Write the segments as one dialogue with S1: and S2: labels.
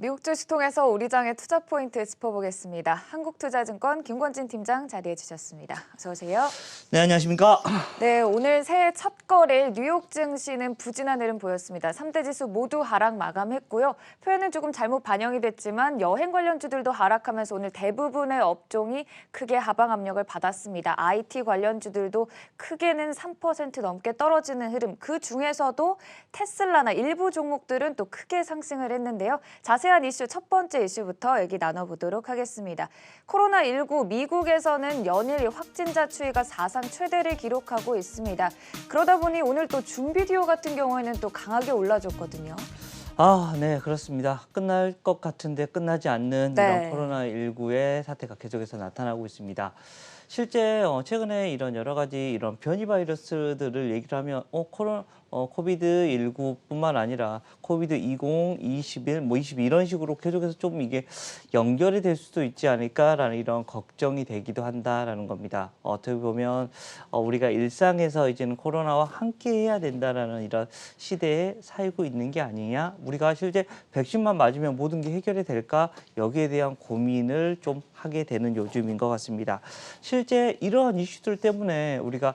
S1: 미국 주식 통해서 우리 장의 투자 포인트 짚어보겠습니다. 한국투자증권 김권진 팀장 자리해 주셨습니다. 어서 오세요.
S2: 네, 안녕하십니까.
S1: 네, 오늘 새해 첫 거래일 뉴욕 증시는 부진한 흐름 보였습니다. 3대 지수 모두 하락 마감했고요. 표현은 조금 잘못 반영이 됐지만 여행 관련주들도 하락하면서 오늘 대부분의 업종이 크게 하방 압력을 받았습니다. IT 관련주들도 크게는 3% 넘게 떨어지는 흐름. 그 중에서도 테슬라나 일부 종목들은 또 크게 상승을 했는데요. 자세한 이슈 첫 번째 이슈부터 얘기 나눠보도록 하겠습니다. 코로나19 미국에서는 연일 확진자 추이가 사상 최대를 기록하고 있습니다. 그러다 보니 오늘 또 줌비디오 같은 경우에는 또 강하게 올라줬거든요.
S2: 네, 그렇습니다. 끝날 것 같은데 끝나지 않는 이런 코로나19의 사태가 계속해서 나타나고 있습니다. 실제 최근에 이런 여러 가지 이런 변이 바이러스들을 얘기를 하면 코비드19뿐만 아니라 코비드20, 21, 22 이런 식으로 계속해서 좀 이게 연결이 될 수도 있지 않을까라는 이런 걱정이 되기도 한다라는 겁니다. 어떻게 보면 우리가 일상에서 이제는 코로나와 함께 해야 된다라는 이런 시대에 살고 있는 게 아니냐. 우리가 실제 백신만 맞으면 모든 게 해결이 될까? 여기에 대한 고민을 좀 하게 되는 요즘인 것 같습니다. 실제 이러한 이슈들 때문에 우리가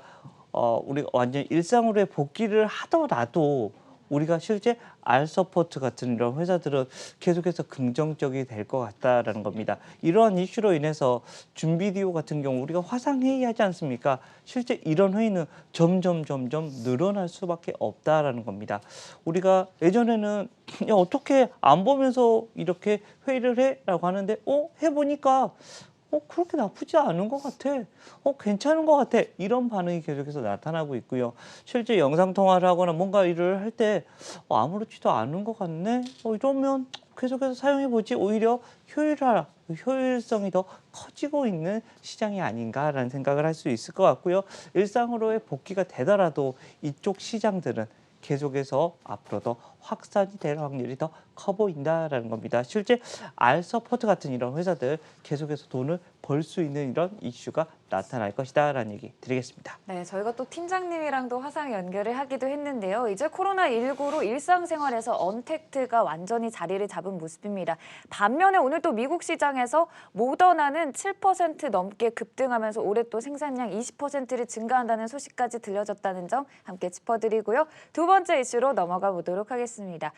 S2: 완전 일상으로의 복귀를 하더라도 우리가 실제 알서포트 같은 이런 회사들은 계속해서 긍정적이 될 것 같다라는 겁니다. 이러한 이슈로 인해서 줌비디오 같은 경우 우리가 화상회의 하지 않습니까? 실제 이런 회의는 점점 늘어날 수밖에 없다라는 겁니다. 우리가 예전에는 야, 어떻게 안 보면서 이렇게 회의를 해? 라고 하는데 해보니까 그렇게 나쁘지 않은 것 같아. 괜찮은 것 같아. 이런 반응이 계속해서 나타나고 있고요. 실제 영상통화를 하거나 뭔가 일을 할 때 아무렇지도 않은 것 같네. 이러면 계속해서 사용해보지. 오히려 효율성이 더 커지고 있는 시장이 아닌가라는 생각을 할 수 있을 것 같고요. 일상으로의 복귀가 되더라도 이쪽 시장들은 계속해서 앞으로 더 확산이 될 확률이 더 커 보인다라는 겁니다. 실제 알서포트 같은 이런 회사들 계속해서 돈을 벌 수 있는 이런 이슈가 나타날 것이다라는 얘기 드리겠습니다.
S1: 네, 저희가 또 팀장님이랑도 화상 연결을 하기도 했는데요. 이제 코로나19로 일상생활에서 언택트가 완전히 자리를 잡은 모습입니다. 반면에 오늘 또 미국 시장에서 모더나는 7% 넘게 급등하면서 올해 또 생산량 20%를 증가한다는 소식까지 들려졌다는 점 함께 짚어드리고요. 두 번째 이슈로 넘어가 보도록 하겠습니다.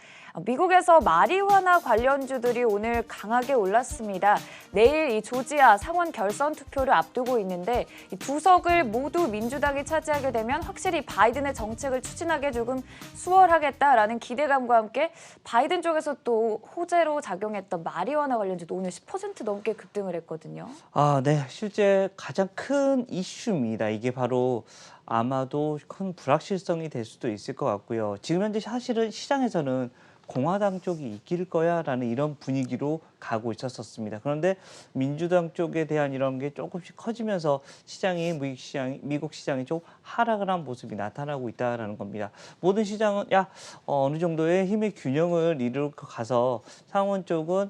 S1: 미국에서 마리화나 관련주들이 오늘 강하게 올랐습니다. 내일 이 조지아 상원 결선 투표를 앞두고 있는데 이 두 석을 모두 민주당이 차지하게 되면 확실히 바이든의 정책을 추진하기 조금 수월하겠다라는 기대감과 함께 바이든 쪽에서 또 호재로 작용했던 마리화나 관련주도 오늘 10% 넘게 급등을 했거든요.
S2: 네. 실제 가장 큰 이슈입니다. 이게 바로 아마도 큰 불확실성이 될 수도 있을 것 같고요. 지금 현재 사실은 시장에서는 공화당 쪽이 이길 거야라는 이런 분위기로 가고 있었습니다. 그런데 민주당 쪽에 대한 이런 게 조금씩 커지면서 미국 시장이 좀 하락을 한 모습이 나타나고 있다라는 겁니다. 모든 시장은 어느 정도의 힘의 균형을 이루고 가서 상원 쪽은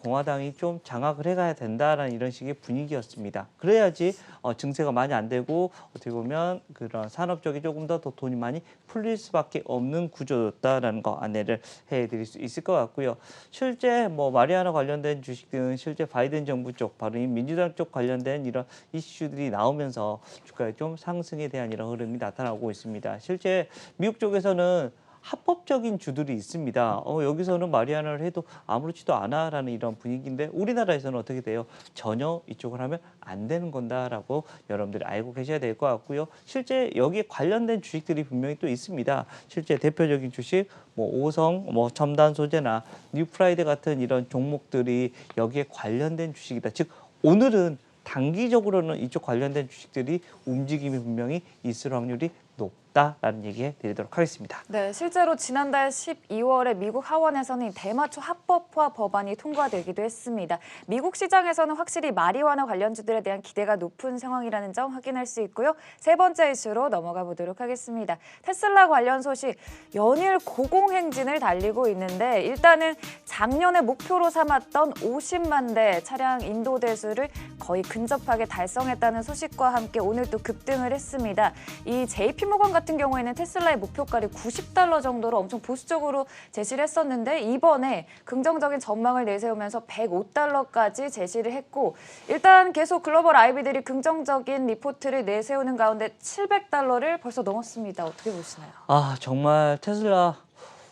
S2: 공화당이 좀 장악을 해가야 된다라는 이런 식의 분위기였습니다. 그래야지 증세가 많이 안 되고 어떻게 보면 그런 산업 쪽이 조금 더 돈이 많이 풀릴 수밖에 없는 구조였다라는 거 안내를 해드릴 수 있을 것 같고요. 실제 마리아나 관련된 주식들은 실제 바이든 정부 쪽, 바로 이 민주당 쪽 관련된 이런 이슈들이 나오면서 주가에 좀 상승에 대한 이런 흐름이 나타나고 있습니다. 실제 미국 쪽에서는 합법적인 주들이 있습니다. 여기서는 마리아나를 해도 아무렇지도 않아라는 이런 분위기인데 우리나라에서는 어떻게 돼요? 전혀 이쪽을 하면 안 되는 건다라고 여러분들이 알고 계셔야 될 것 같고요. 실제 여기에 관련된 주식들이 분명히 또 있습니다. 실제 대표적인 주식, 오성, 첨단 소재나 뉴프라이드 같은 이런 종목들이 여기에 관련된 주식이다. 즉 오늘은 단기적으로는 이쪽 관련된 주식들이 움직임이 분명히 있을 확률이 높다라는 얘기 드리도록 하겠습니다.
S1: 네, 실제로 지난달 12월에 미국 하원에서는 대마초 합법화 법안이 통과되기도 했습니다. 미국 시장에서는 확실히 마리화나 관련주들에 대한 기대가 높은 상황이라는 점 확인할 수 있고요. 세 번째 이슈로 넘어가 보도록 하겠습니다. 테슬라 관련 소식, 연일 고공행진을 달리고 있는데 일단은 작년에 목표로 삼았던 50만 대 차량 인도 대수를 거의 근접하게 달성했다는 소식과 함께 오늘 또 급등을 했습니다. 이 JP모건 같은 같은 경우에는 테슬라의 목표가를 $90 정도로 엄청 보수적으로 제시를 했었는데 이번에 긍정적인 전망을 내세우면서 $105까지 제시를 했고 일단 계속 글로벌 IB들이 긍정적인 리포트를 내세우는 가운데 $700를 벌써 넘었습니다. 어떻게 보시나요?
S2: 아, 정말 테슬라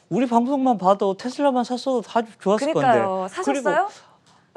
S2: 우리 방송만 봐도 테슬라만 샀어도 아주 좋았을
S1: 그러니까요.
S2: 건데.
S1: 사셨어요?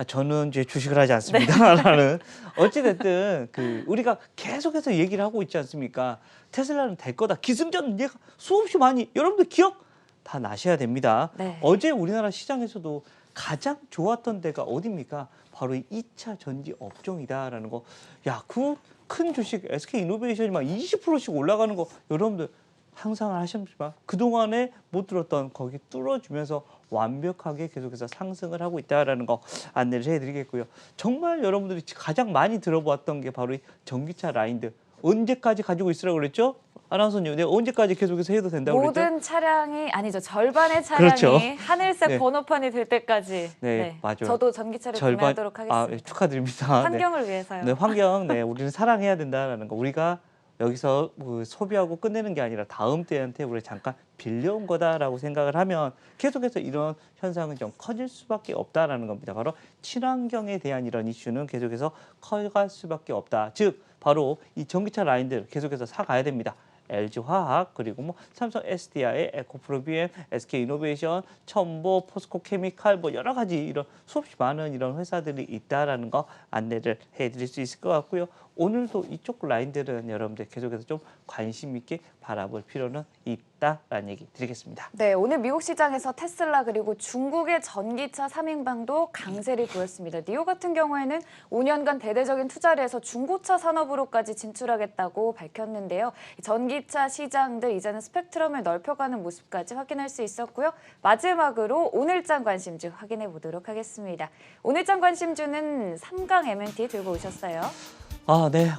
S2: 저는 이제 주식을 하지 않습니다. 나는 어찌됐든 우리가 계속해서 얘기를 하고 있지 않습니까? 테슬라는 될 거다. 기승전 얘가 수없이 많이 여러분들 기억 다 나셔야 됩니다.
S1: 네.
S2: 어제 우리나라 시장에서도 가장 좋았던 데가 어디입니까? 바로 이 2차 전지 업종이다라는 거. 야, 그 큰 주식 SK이노베이션이 막 20%씩 올라가는 거 여러분들 상상을 하셨지만 그동안에 못 들었던 거기 뚫어주면서 완벽하게 계속해서 상승을 하고 있다라는 거 안내를 해드리겠고요. 정말 여러분들이 가장 많이 들어봤던 게 바로 이 전기차 라인들. 언제까지 가지고 있으라고 그랬죠? 아나운서님, 내가 언제까지 계속해서 해도 된다고 그랬죠?
S1: 모든 차량이 아니죠. 절반의 차량이
S2: 그렇죠.
S1: 하늘색
S2: 네.
S1: 번호판이 될 때까지.
S2: 네, 맞아요.
S1: 저도 전기차를 구매하도록 하겠습니다.
S2: 축하드립니다. 네.
S1: 환경을 위해서요.
S2: 네, 환경, 우리는 사랑해야 된다라는 거. 우리가 여기서 소비하고 끝내는 게 아니라 다음 때한테 우리 잠깐 빌려온 거다라고 생각을 하면 계속해서 이런 현상은 좀 커질 수밖에 없다라는 겁니다. 바로 친환경에 대한 이런 이슈는 계속해서 커갈 수밖에 없다. 즉 바로 이 전기차 라인들 계속해서 사가야 됩니다. LG화학 그리고 삼성 SDI, 에코프로비엠, SK이노베이션, 첨보, 포스코케미칼 여러 가지 이런 수없이 많은 이런 회사들이 있다라는 거 안내를 해드릴 수 있을 것 같고요. 오늘도 이쪽 라인들은 여러분들 계속해서 좀 관심 있게 바라볼 필요는 있다라는 얘기 드리겠습니다.
S1: 네, 오늘 미국 시장에서 테슬라 그리고 중국의 전기차 3인방도 강세를 보였습니다. 니오 같은 경우에는 5년간 대대적인 투자를 해서 중고차 산업으로까지 진출하겠다고 밝혔는데요. 전기차 시장들 이제는 스펙트럼을 넓혀가는 모습까지 확인할 수 있었고요. 마지막으로 오늘장 관심주 확인해 보도록 하겠습니다. 오늘장 관심주는 삼강 M&T 들고 오셨어요.
S2: 네.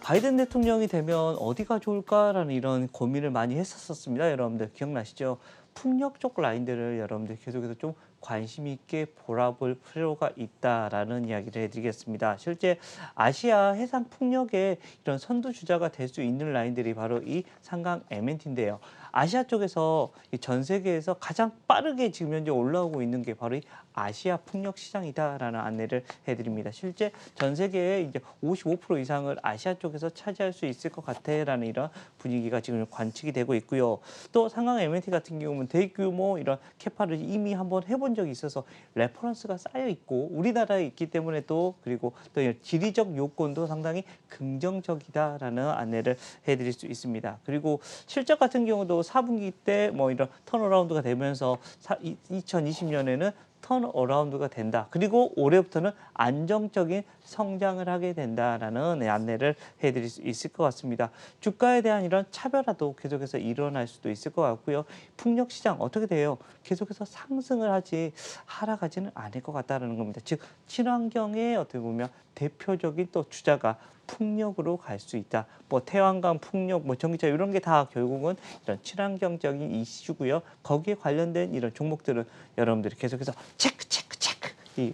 S2: 바이든 대통령이 되면 어디가 좋을까라는 이런 고민을 많이 했었습니다. 여러분들 기억나시죠? 풍력 쪽 라인들을 여러분들 계속해서 좀 관심 있게 보라볼 필요가 있다라는 이야기를 해드리겠습니다. 실제 아시아 해상 풍력의 이런 선두주자가 될 수 있는 라인들이 바로 이 삼강 M&T인데요. 아시아 쪽에서 전 세계에서 가장 빠르게 지금 현재 올라오고 있는 게 바로 이 아시아 풍력 시장이다라는 안내를 해드립니다. 실제 전 세계의 이제 55% 이상을 아시아 쪽에서 차지할 수 있을 것 같아라는 이런 분위기가 지금 관측이 되고 있고요. 또 삼강 M&T 같은 경우는 대규모 이런 캐파를 이미 한번 해본 적이 있어서 레퍼런스가 쌓여 있고 우리나라에 있기 때문에 그리고 또 지리적 요건도 상당히 긍정적이다라는 안내를 해드릴 수 있습니다. 그리고 실적 같은 경우도 4분기 때 이런 턴어라운드가 되면서 2020년에는 턴어라운드가 된다. 그리고 올해부터는 안정적인 성장을 하게 된다라는 안내를 해드릴 수 있을 것 같습니다. 주가에 대한 이런 차별화도 계속해서 일어날 수도 있을 것 같고요. 풍력 시장 어떻게 돼요? 계속해서 상승을 하지 하락하지는 않을 것 같다는 겁니다. 즉 친환경의 어떻게 보면 대표적인 또 주자가 풍력으로 갈 수 있다. 태양광, 풍력, 전기차 이런 게 다 결국은 이런 친환경적인 이슈고요. 거기에 관련된 이런 종목들은 여러분들이 계속해서 체크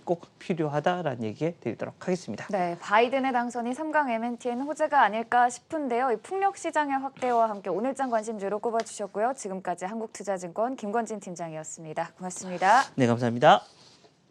S2: 꼭 필요하다라는 얘기 드리도록 하겠습니다.
S1: 네, 바이든의 당선이 삼강 M&T에는 호재가 아닐까 싶은데요. 이 풍력 시장의 확대와 함께 오늘장 관심주로 꼽아주셨고요. 지금까지 한국투자증권 김권진 팀장이었습니다. 고맙습니다.
S2: 네, 감사합니다.